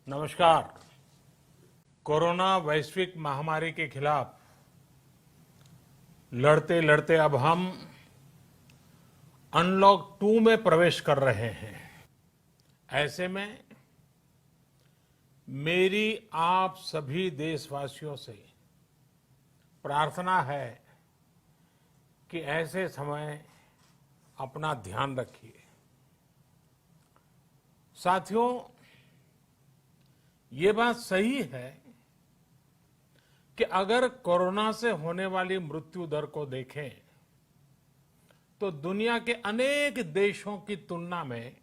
नमस्कार। कोरोना वैश्विक महामारी के खिलाफ लड़ते लड़ते अब हम अनलॉक 2 में प्रवेश कर रहे हैं। ऐसे में मेरी आप सभी देशवासियों से प्रार्थना है कि ऐसे समय अपना ध्यान रखिए। साथियों, ये बात सही है कि अगर कोरोना से होने वाली मृत्यु दर को देखें तो दुनिया के अनेक देशों की तुलना में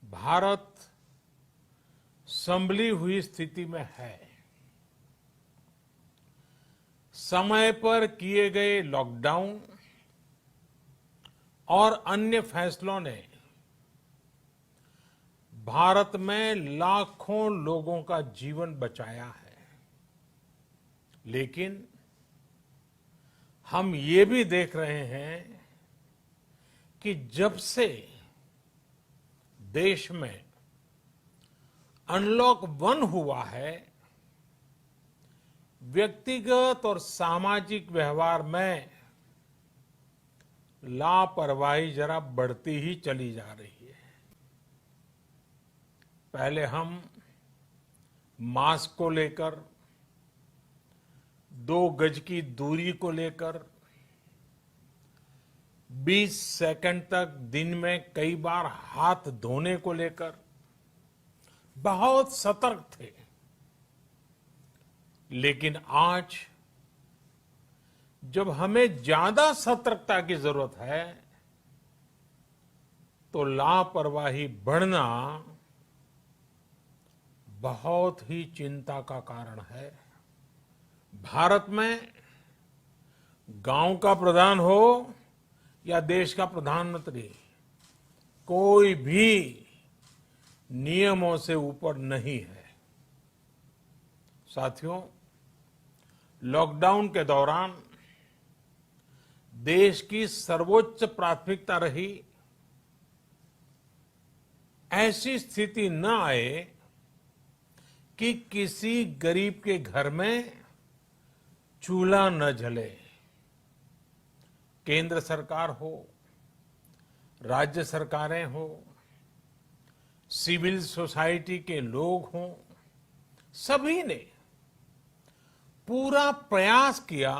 भारत संभली हुई स्थिति में है। समय पर किए गए लॉकडाउन और अन्य फैसलों ने भारत में लाखों लोगों का जीवन बचाया है, लेकिन हम ये भी देख रहे हैं कि जब से देश में अनलॉक 1 हुआ है, व्यक्तिगत और सामाजिक व्यवहार में लापरवाही जरा बढ़ती ही चली जा रही है। पहले हम मास्क को लेकर, 2 गज की दूरी को लेकर 20 सेकंड तक दिन में कई बार हाथ धोने को लेकर बहुत सतर्क थे, लेकिन आज जब हमें ज्यादा सतर्कता की जरूरत है तो लापरवाही बढ़ना बहुत ही चिंता का कारण है। भारत में गांव का प्रधान हो या देश का प्रधानमंत्री, कोई भी नियमों से ऊपर नहीं है। साथियों, लॉकडाउन के दौरान देश की सर्वोच्च प्राथमिकता रही ऐसी स्थिति न आए कि किसी गरीब के घर में चूल्हा न जले। केंद्र सरकार हो, राज्य सरकारें हो, सिविल सोसाइटी के लोग हों, सभी ने पूरा प्रयास किया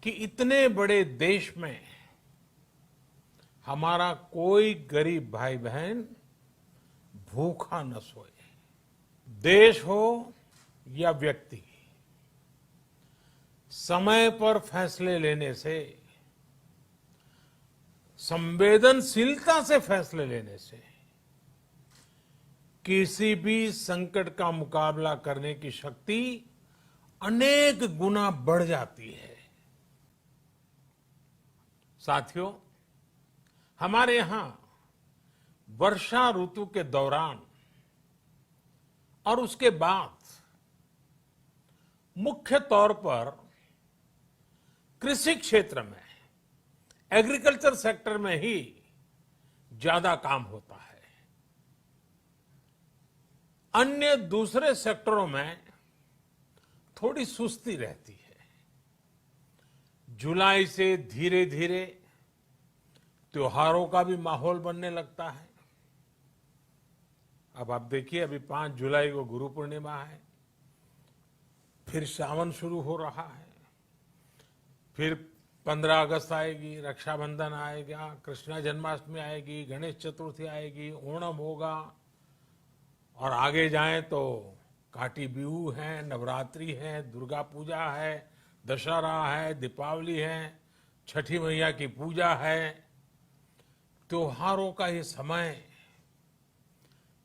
कि इतने बड़े देश में हमारा कोई गरीब भाई बहन भूखा न सोए। देश हो या व्यक्ति, समय पर फैसले लेने से, संवेदनशीलता से फैसले लेने से किसी भी संकट का मुकाबला करने की शक्ति अनेक गुना बढ़ जाती है। साथियों, हमारे यहां वर्षा ऋतु के दौरान और उसके बाद मुख्य तौर पर कृषि क्षेत्र में, एग्रीकल्चर सेक्टर में ही ज्यादा काम होता है। अन्य दूसरे सेक्टरों में थोड़ी सुस्ती रहती है। जुलाई से धीरे धीरे त्योहारों का भी माहौल बनने लगता है। अब आप देखिए, अभी 5 जुलाई को गुरु पूर्णिमा है, फिर सावन शुरू हो रहा है, फिर 15 अगस्त आएगी, रक्षाबंधन आएगा, कृष्ण जन्माष्टमी आएगी, गणेश चतुर्थी आएगी, ओणम होगा, और आगे जाएं तो काटी बिहू है, नवरात्रि है, दुर्गा पूजा है, दशहरा है, दीपावली है, छठी मैया की पूजा है। त्योहारों का ये समय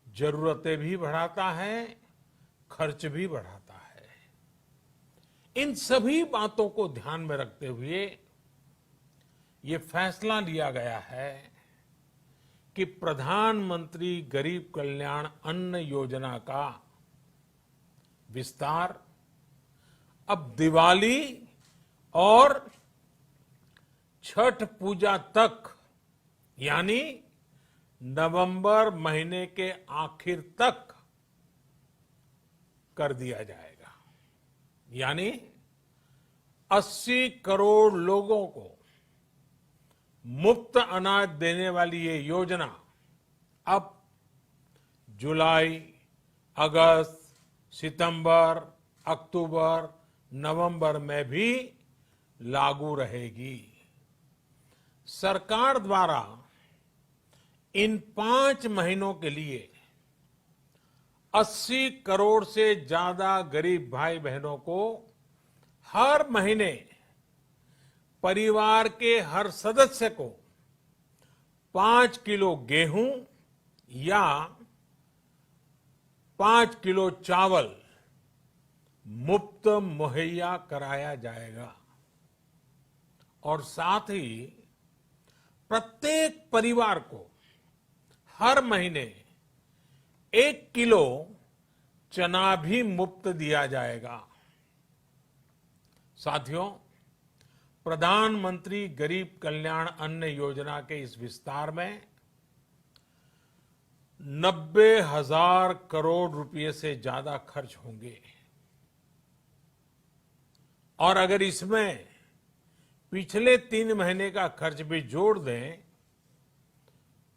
जरूरतें भी बढ़ाता है, खर्च भी बढ़ाता है। इन सभी बातों को ध्यान में रखते हुए ये फैसला लिया गया है कि प्रधानमंत्री गरीब कल्याण अन्न योजना का विस्तार अब दिवाली और छठ पूजा तक, यानी नवंबर महीने के आखिर तक कर दिया जाएगा। यानी 80 करोड़ लोगों को मुफ्त अनाज देने वाली ये योजना अब जुलाई, अगस्त, सितंबर, अक्टूबर, नवंबर में भी लागू रहेगी। सरकार द्वारा इन 5 महीनों के लिए 80 करोड़ से ज्यादा गरीब भाई बहनों को हर महीने परिवार के हर सदस्य को 5 किलो गेहूं या 5 किलो चावल मुफ्त मुहैया कराया जाएगा और साथ ही प्रत्येक परिवार को हर महीने 1 किलो चना भी मुफ्त दिया जाएगा। साथियों, प्रधानमंत्री गरीब कल्याण अन्न योजना के इस विस्तार में 90,000 करोड़ रुपए से ज्यादा खर्च होंगे और अगर इसमें पिछले 3 महीने का खर्च भी जोड़ दें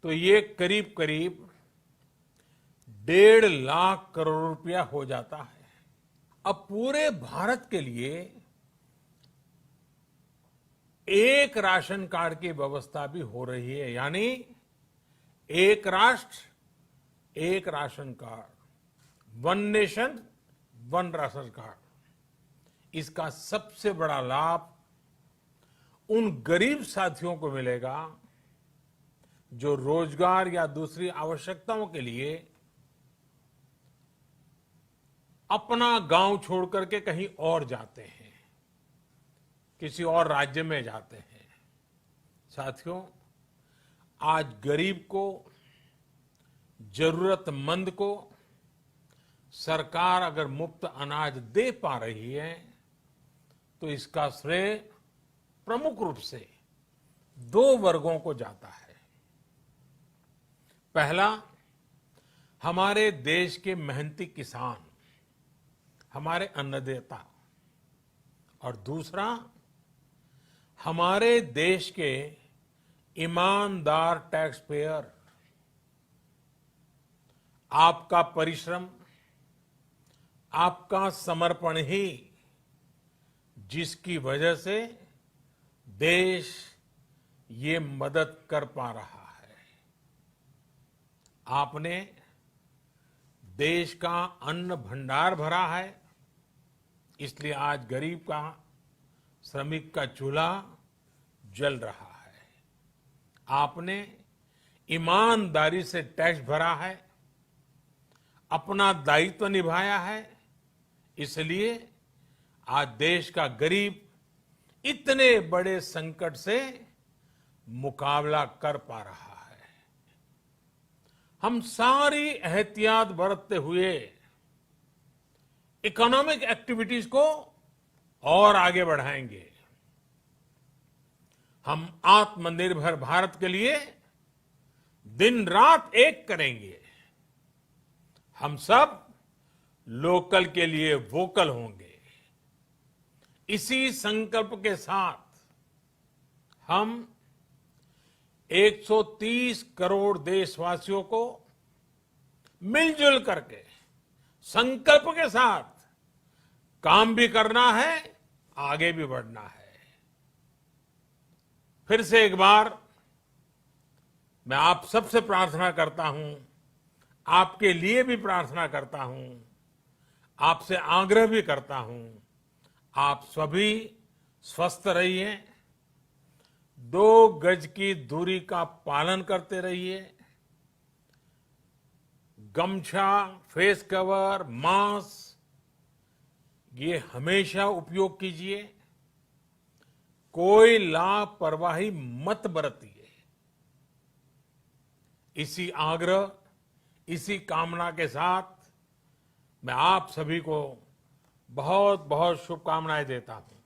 तो ये करीब करीब 1.5 लाख करोड़ रुपया हो जाता है। अब पूरे भारत के लिए एक राशन कार्ड की व्यवस्था भी हो रही है, यानी एक राष्ट्र एक ration card, one nation one ration card. इसका सबसे बड़ा लाभ उन गरीब साथियों को मिलेगा जो रोजगार या दूसरी आवश्यकताओं के लिए अपना गांव छोड़ करके कहीं और जाते हैं, किसी और राज्य में जाते हैं। साथियों, आज गरीब को, जरूरतमंद को सरकार अगर मुफ्त अनाज दे पा रही है तो इसका श्रेय प्रमुख रूप से 2 वर्गों को जाता है। पहला, हमारे देश के मेहनती किसान, हमारे अन्नदाता, और दूसरा हमारे देश के ईमानदार टैक्स पेयर। आपका परिश्रम, आपका समर्पण ही जिसकी वजह से देश ये मदद कर पा रहा है। आपने देश का अन्न भंडार भरा है, इसलिए आज गरीब का, श्रमिक का चूल्हा जल रहा है। आपने ईमानदारी से टैक्स भरा है, अपना दायित्व निभाया है, इसलिए आज देश का गरीब इतने बड़े संकट से मुकाबला कर पा रहा है। हम सारी एहतियात बरतते हुए इकोनॉमिक एक्टिविटीज को और आगे बढ़ाएंगे। हम आत्मनिर्भर भारत के लिए दिन रात एक करेंगे। हम सब लोकल के लिए वोकल होंगे। इसी संकल्प के साथ हम 130 करोड़ देशवासियों को मिलजुल करके संकल्प के साथ काम भी करना है, आगे भी बढ़ना है। फिर से एक बार मैं आप सबसे प्रार्थना करता हूं, आपके लिए भी प्रार्थना करता हूं, आपसे आग्रह भी करता हूं, आप सभी स्वस्थ रहिए, 2 गज की दूरी का पालन करते रहिए, गमछा, फेस कवर, मास्क ये हमेशा उपयोग कीजिए। कोई लापरवाही मत बरतिए। इसी आग्रह, इसी कामना के साथ मैं आप सभी को बहुत बहुत शुभकामनाएं देता हूं।